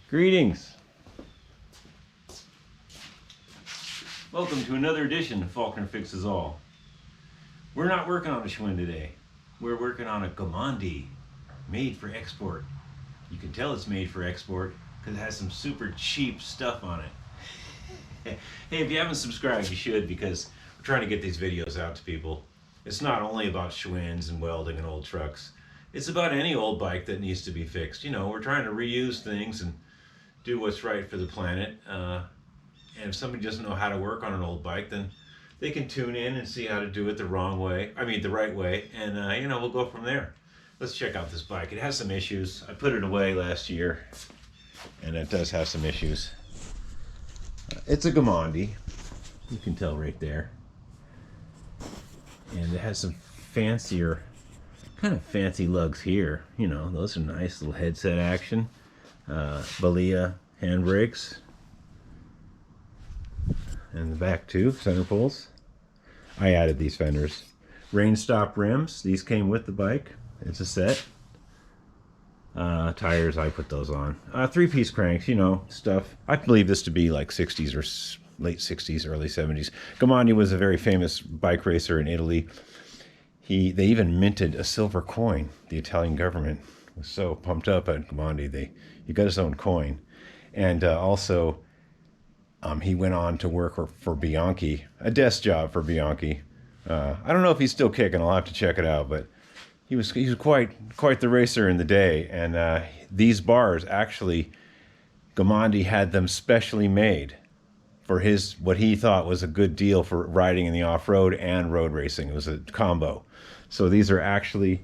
Greetings. Welcome to another edition of Faulkner Fixes All. We're not working on a Schwinn today. We're working on a Gimondi, made for export. You can tell it's made for export because it has some super cheap stuff on it. Hey, if you haven't subscribed, you should, because we're trying to get these videos out to people. It's not only about Schwinns and welding and old trucks. It's about any old bike that needs to be fixed. You know, we're trying to reuse things and do what's right for the planet. And if somebody doesn't know how to work on an old bike, then they can tune in and see how to do it the right way, and you know, we'll go from there. Let's check out this bike. It has some issues. I put it away last year, and it does have some issues. It's a Gimondi, you can tell right there, and it has some fancier, kind of fancy lugs here. You know, those are nice, little headset action. Balia handbrakes. And the back too, center pulls. I added these fenders. Rain stop rims, these came with the bike. It's a set. Tires, I put those on. Three-piece cranks, you know, stuff. I believe this to be like 60s or late 60s, early 70s. Gimondi was a very famous bike racer in Italy. They even minted a silver coin. The Italian government was so pumped up at Gimondi, he got his own coin. And also, he went on to work for Bianchi, a desk job for Bianchi. I don't know if he's still kicking. I'll have to check it out, but he was quite the racer in the day. And these bars, actually, Gimondi had them specially made for what he thought was a good deal for riding in the off-road and road racing. It was a combo. So these are actually,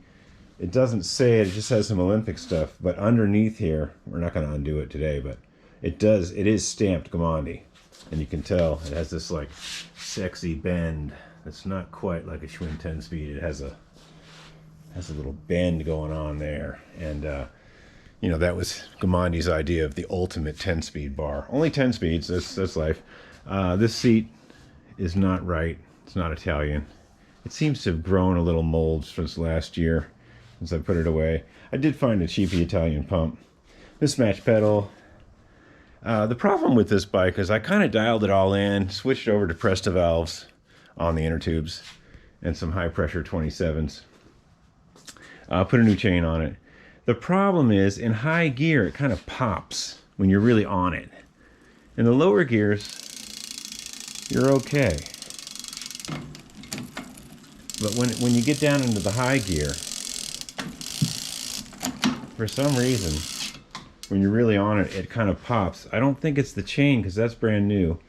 it doesn't say it just has some Olympic stuff, but underneath here, we're not going to undo it today, but it is stamped Gimondi. And you can tell it has this like sexy bend. It's not quite like a Schwinn 10-speed. It has a little bend going on there. And you know, that was Gimondi's idea of the ultimate 10-speed bar. Only 10 speeds, that's life. This seat is not right. It's not Italian. It seems to have grown a little mold since last year, since I put it away. I did find a cheapy Italian pump. Mismatched pedal. The problem with this bike is I kind of dialed it all in, switched over to Presta valves on the inner tubes and some high pressure 27s. Put a new chain on it. The problem is in high gear it kind of pops when you're really on it. In the lower gears, you're okay. But when you get down into the high gear, for some reason, when you're really on it, it kind of pops. I don't think it's the chain, because that's brand new.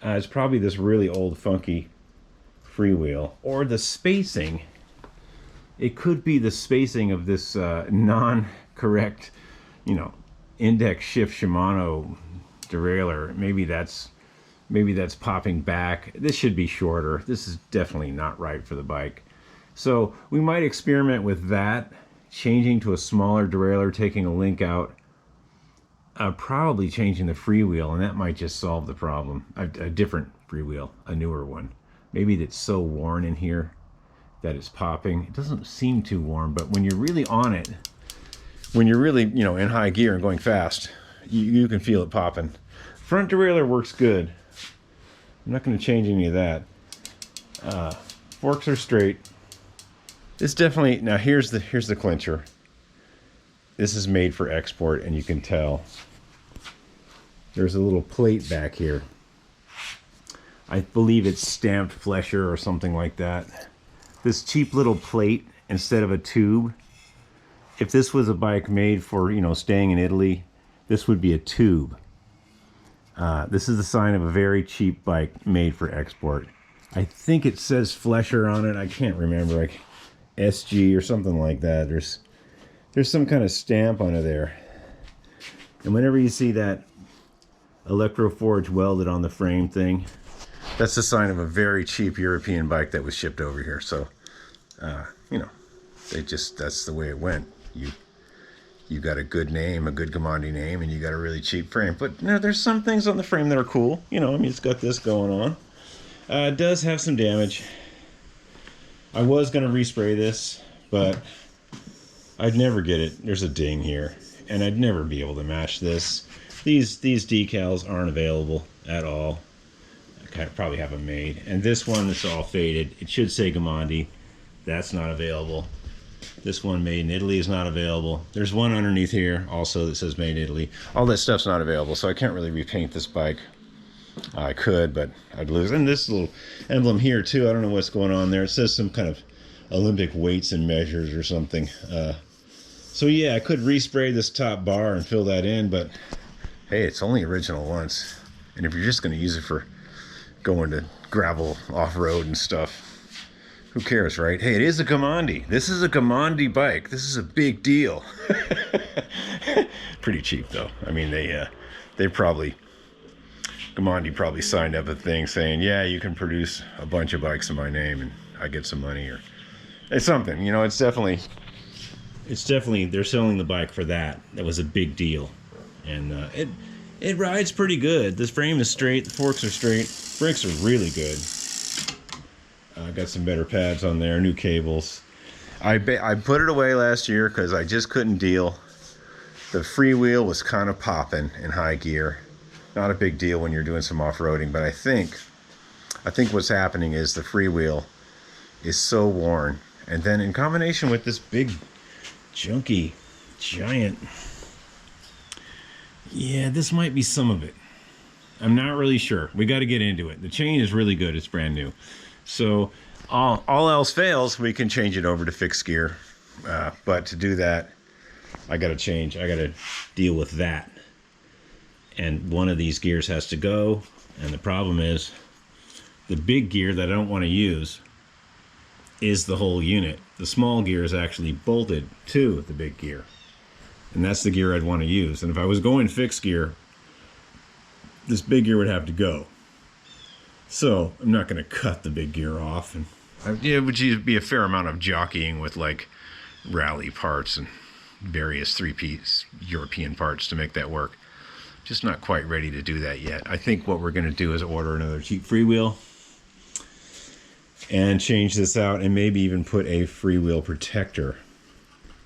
It's probably this really old funky freewheel, or the spacing. It could be the spacing of this non-correct, you know, index shift Shimano derailleur. Maybe that's popping back. This should be shorter. This is definitely not right for the bike. So we might experiment with that, changing to a smaller derailleur, taking a link out. Probably changing the freewheel, and that might just solve the problem. A different freewheel, a newer one. Maybe it's so worn in here that it's popping. It doesn't seem too worn, but when you're really on it, when you're really, you know, in high gear and going fast, you can feel it popping. Front derailleur works good. I'm not going to change any of that. Forks are straight. It's definitely, now here's the clincher. This is made for export, and you can tell. There's a little plate back here. I believe it's stamped Flesher or something like that. This cheap little plate instead of a tube. If this was a bike made for, you know, staying in Italy, this would be a tube. This is the sign of a very cheap bike made for export. I think it says Flesher on it. I can't remember, like SG or something like that. There's some kind of stamp under there. And whenever you see that electroforge welded on the frame thing, that's a sign of a very cheap European bike that was shipped over here. So, you know, that's the way it went. You got a good name, a good Gimondi name, and you got a really cheap frame. But, you know, there's some things on the frame that are cool. You know, I mean, it's got this going on. It does have some damage. I was going to respray this, but I'd never get it. There's a ding here. and I'd never be able to match this. These decals aren't available at all. I probably have them made. And this one is all faded. It should say Gimondi. That's not available. This one made in Italy is not available. There's one underneath here also that says made in Italy. All that stuff's not available, so I can't really repaint this bike. I could, but I'd lose. And this little emblem here too, I don't know what's going on there. It says some kind of Olympic weights and measures or something. So yeah, I could respray this top bar and fill that in, but hey, it's only original once. And if you're just going to use it for going to gravel off-road and stuff, who cares, right? Hey, it is a Gimondi. This is a Gimondi bike. This is a big deal. Pretty cheap though. I mean, they probably, Gimondi probably signed up a thing saying, yeah, you can produce a bunch of bikes in my name and I get some money, or it's something, you know. It's definitely they're selling the bike for that. That was a big deal. And it rides pretty good. This frame is straight, the forks are straight, brakes are really good. Got some better pads on there, new cables. I put it away last year because I just couldn't deal. The freewheel was kind of popping in high gear. Not a big deal when you're doing some off-roading, but I think what's happening is the freewheel is so worn, and then in combination with this big junky giant, yeah, this might be some of it. I'm not really sure. We got to get into it. The chain is really good. It's brand new. So all else fails, we can change it over to fixed gear. But to do that, I got to deal with that. And one of these gears has to go. And the problem is the big gear that I don't want to use is the whole unit. The small gear is actually bolted to the big gear. And that's the gear I'd want to use. And if I was going fixed gear, this big gear would have to go. So I'm not going to cut the big gear off. And it would be a fair amount of jockeying with like rally parts and various three-piece European parts to make that work. Just not quite ready to do that yet. I think what we're going to do is order another cheap freewheel and change this out, and maybe even put a freewheel protector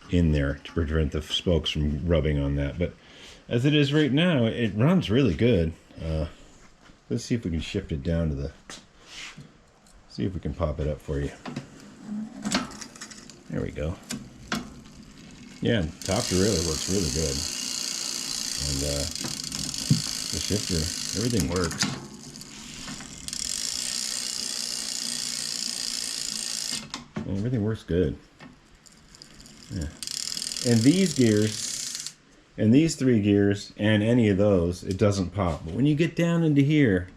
in there to prevent the spokes from rubbing on that. But as it is right now, it runs really good. Let's see if we can shift it down to the, see if we can pop it up for you. There we go. Yeah, top derailleur works really good. And the shifter, everything works. And everything works good. Yeah. And these gears, and these three gears, and any of those, it doesn't pop. But when you get down into here,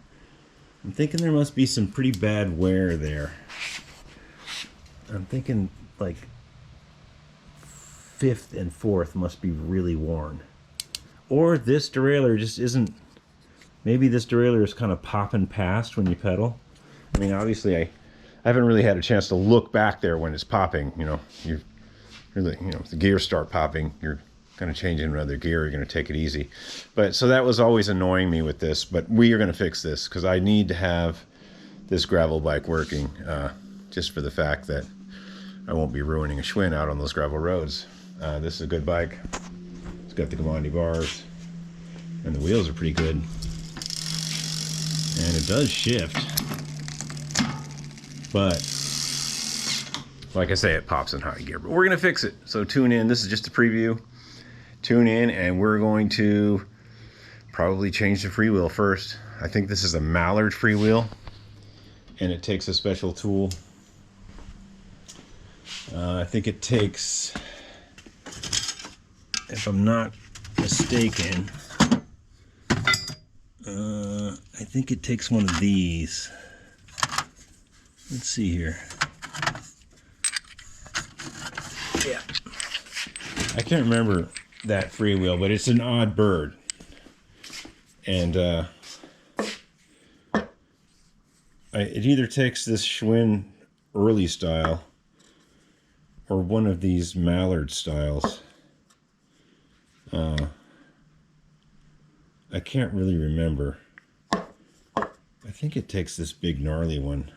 I'm thinking there must be some pretty bad wear there. I'm thinking like 5th and 4th must be really worn. Or this derailleur just isn't, maybe this derailleur is kind of popping past when you pedal. I mean, obviously I haven't really had a chance to look back there when it's popping. You know, you really, you know, if the gears start popping, you're going to change into another gear, you're going to take it easy. But so that was always annoying me with this, but we are going to fix this because I need to have this gravel bike working, just for the fact that I won't be ruining a Schwinn out on those gravel roads. This is a good bike. It's got the Gimondi bars, and the wheels are pretty good. And it does shift, but like I say, it pops in high gear. But we're gonna fix it. So tune in. This is just a preview. Tune in, and we're going to probably change the freewheel first. I think this is a Mallard freewheel, and it takes a special tool. I think it takes, if I'm not mistaken, I think it takes one of these. Let's see here. Yeah. I can't remember that freewheel, but it's an odd bird. And it either takes this Schwinn early style or one of these Mallard styles. I can't really remember. I think it takes this big gnarly one.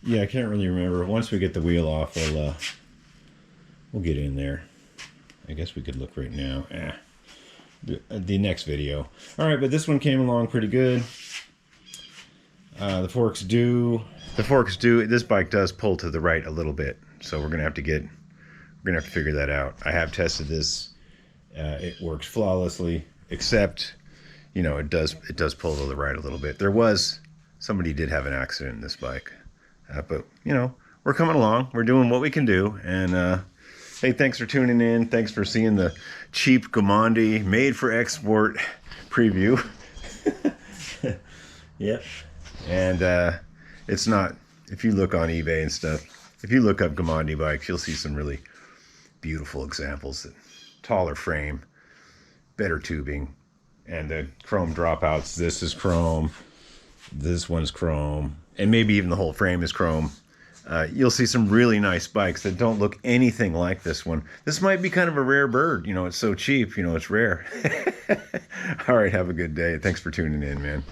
Yeah, I can't really remember. Once we get the wheel off, we'll get in there. I guess we could look right now. The next video. All right, but this one came along pretty good. The forks do. This bike does pull to the right a little bit, so we're gonna have to figure that out. I have tested this. It works flawlessly, except, you know, it does pull to the right a little bit. Somebody did have an accident in this bike, but you know, we're coming along. We're doing what we can do, and hey, thanks for tuning in. Thanks for seeing the cheap Gimondi made for export preview. Yep. And it's not, if you look on eBay and stuff, if you look up Gimondi bikes, you'll see some really beautiful examples. Taller frame, better tubing, and the chrome dropouts. This is chrome. This one's chrome. And maybe even the whole frame is chrome. You'll see some really nice bikes that don't look anything like this one. This might be kind of a rare bird. You know, it's so cheap. You know, it's rare. All right, have a good day. Thanks for tuning in, man.